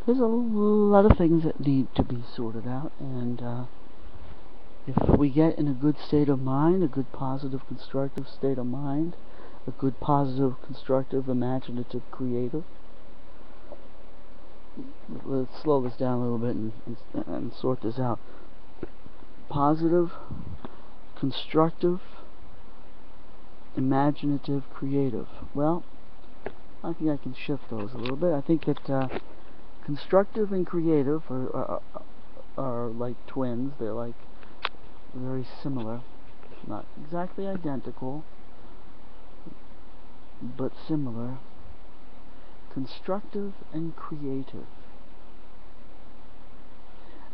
there's a lot of things that need to be sorted out, and if we get in a good state of mind, a good positive constructive state of mind, a good positive constructive imaginative creative, let's slow this down a little bit and sort this out. Positive, constructive, imaginative, creative. Well, I think I can shift those a little bit. I think that constructive and creative are like twins. They're like very similar, not exactly identical, but similar. Constructive and creative.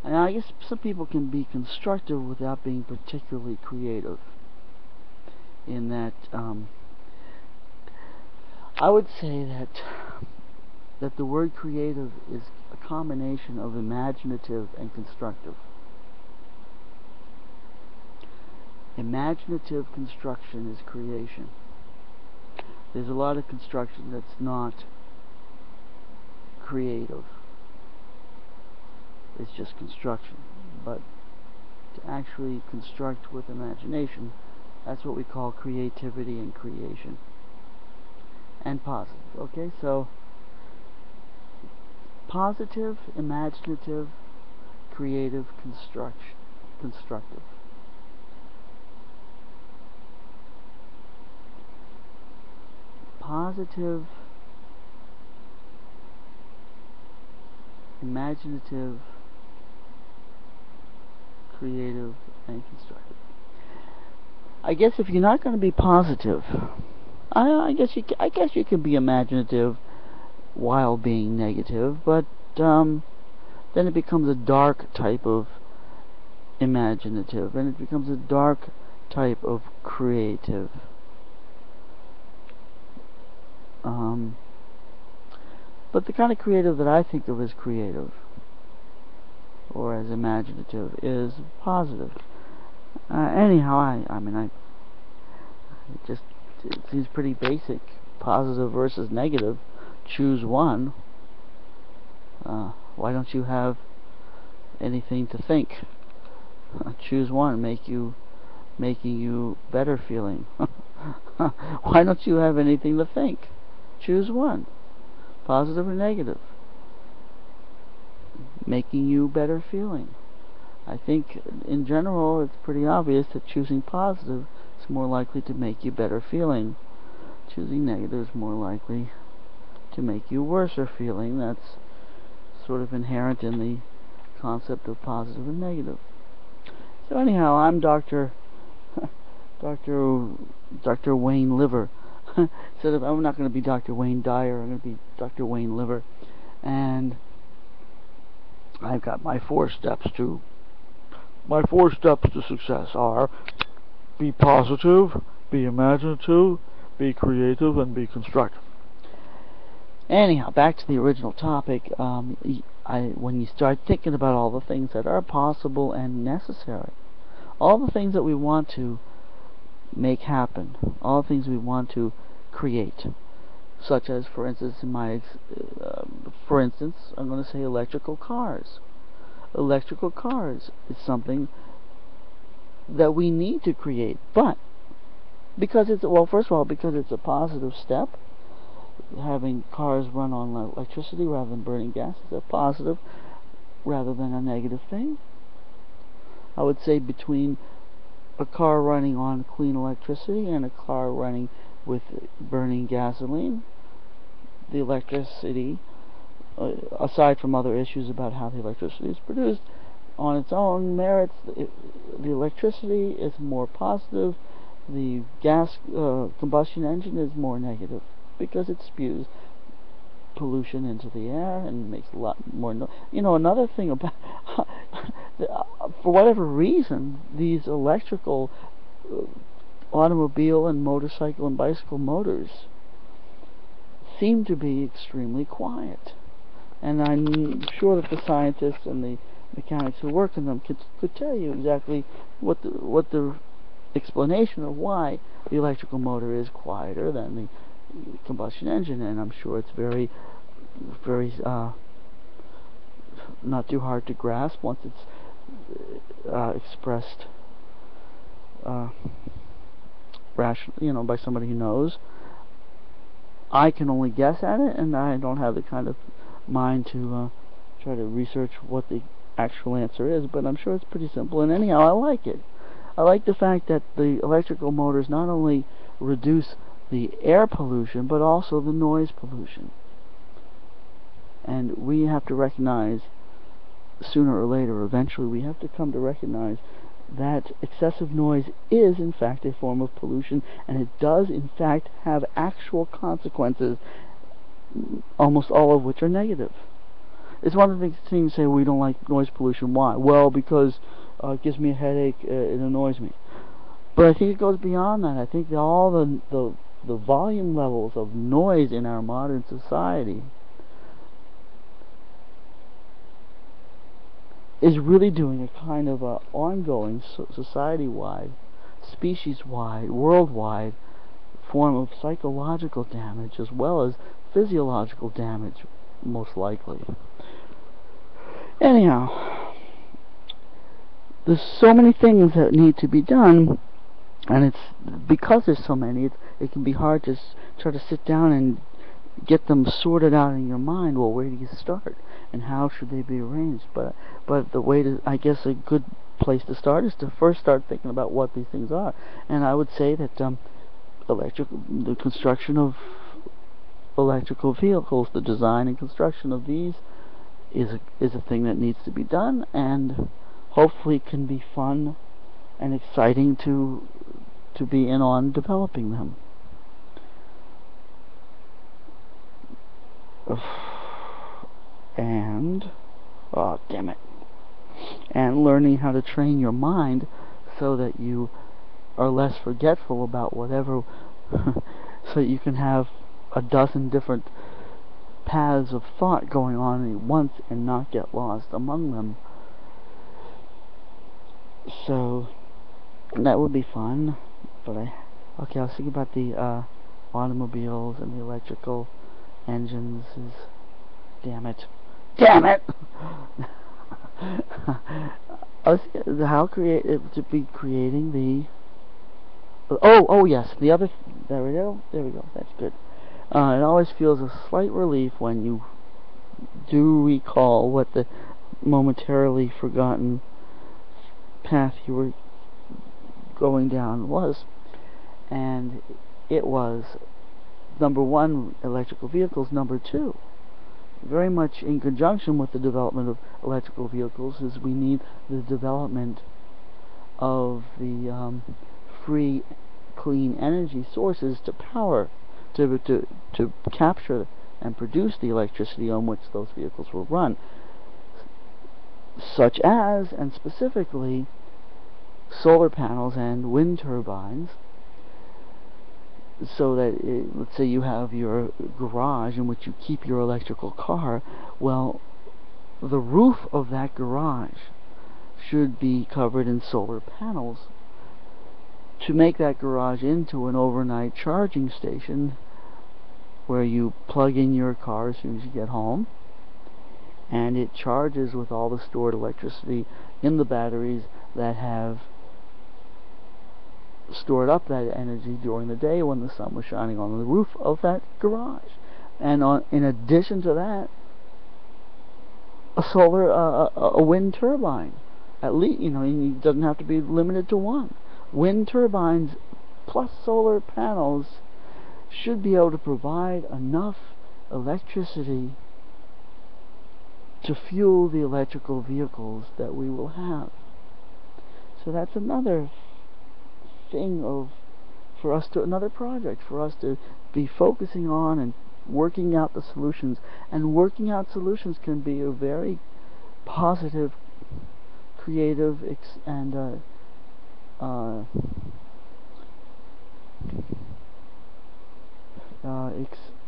And I guess some people can be constructive without being particularly creative. In that, I would say that the word creative is a combination of imaginative and constructive. Imaginative construction is creation. There's a lot of construction that's not creative. It's just construction. But to actually construct with imagination, that's what we call creativity and creation. And positive. Okay, so positive, imaginative, creative, constructive. Positive, imaginative, creative, and constructive. I guess if you're not going to be positive, I guess you can be imaginative while being negative, but then it becomes a dark type of imaginative, and it becomes a dark type of creative. But the kind of creative that I think of as creative or as imaginative is positive. Anyhow, it seems pretty basic. Positive versus negative. Choose one. Why don't you have anything to think? Choose one, making you better feeling. Why don't you have anything to think? Choose one. Positive or negative. Making you better feeling. I think in general it's pretty obvious that choosing positive is more likely to make you better feeling. Choosing negative is more likely to make you worser feeling. That's sort of inherent in the concept of positive and negative. So anyhow, I'm Dr. Wayne Liver. I'm not going to be Dr. Wayne Dyer, I'm going to be Dr. Wayne Liver. And I've got my four steps to success are: be positive, be imaginative, be creative, and be constructive. Anyhow, back to the original topic. When you start thinking about all the things that are possible and necessary, all the things that we want to make happen, all the things we want to create, such as, for instance, I'm going to say electrical cars. Electrical cars is something that we need to create, but because it's a positive step. Having cars run on electricity rather than burning gas is a positive rather than a negative thing. I would say between a car running on clean electricity and a car running with burning gasoline, the electricity, aside from other issues about how the electricity is produced, on its own merits, the electricity is more positive. The gas combustion engine is more negative, because it spews pollution into the air and makes a lot more noise. Another thing about for whatever reason, these electrical automobile and motorcycle and bicycle motors seem to be extremely quiet. And I'm sure that the scientists and the mechanics who work in them could tell you exactly what the explanation of why the electrical motor is quieter than the combustion engine, and I'm sure it's very, very not too hard to grasp once it's expressed by somebody who knows. I can only guess at it, and I don't have the kind of mind to try to research what the actual answer is, but I'm sure it's pretty simple, and anyhow, I like it. I like the fact that the electrical motors not only reduce the air pollution, but also the noise pollution. And we have to recognize, sooner or later, eventually, we have to come to recognize that excessive noise is, in fact, a form of pollution, and it does, in fact, have actual consequences, almost all of which are negative. It's one of the things to say we don't like noise pollution. Why? Well, because it gives me a headache, it annoys me. But I think it goes beyond that. I think that all the volume levels of noise in our modern society is really doing a kind of ongoing society-wide, species-wide, worldwide form of psychological damage as well as physiological damage, most likely. Anyhow, there's so many things that need to be done, and it's because there's so many, it can be hard to try to sit down and get them sorted out in your mind. Well, where do you start, and how should they be arranged? But the way to, I guess, a good place to start is to first start thinking about what these things are. And I would say that the construction of electrical vehicles, the design and construction of these, is a thing that needs to be done, and hopefully can be fun and exciting to be in on developing them. And and learning how to train your mind so that you are less forgetful about whatever so you can have a dozen different paths of thought going on at once and not get lost among them. So that would be fun. But I was thinking about the automobiles and the electrical engines. Damn it! How creative to be creating the. Oh yes, the other. There we go. That's good. It always feels a slight relief when you do recall what the momentarily forgotten path you were going down was, and it was number one, electrical vehicles. Number two, very much in conjunction with the development of electrical vehicles, is we need the development of the free, clean energy sources to power, to capture and produce the electricity on which those vehicles will run, such as, and specifically, solar panels and wind turbines. So that, let's say you have your garage in which you keep your electrical car, well, the roof of that garage should be covered in solar panels to make that garage into an overnight charging station where you plug in your car as soon as you get home, and it charges with all the stored electricity in the batteries that have stored up that energy during the day when the sun was shining on the roof of that garage. And in addition to that, a wind turbine. At least, it doesn't have to be limited to one. Wind turbines plus solar panels should be able to provide enough electricity to fuel the electrical vehicles that we will have. So that's another thing another project for us to be focusing on and working out the solutions. And working out solutions can be a very positive, creative, and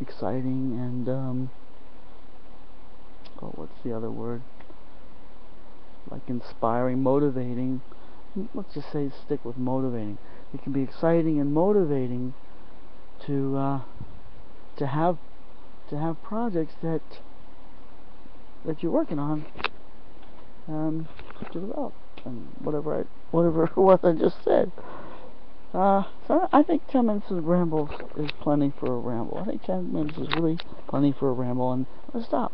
exciting, and what's the other word? Like inspiring, motivating. Let's just say stick with motivating. It can be exciting and motivating to have projects that you're working on to develop, and whatever what I just said. So I think 10 minutes of rambles is plenty for a ramble. I think 10 minutes is really plenty for a ramble, and let's stop.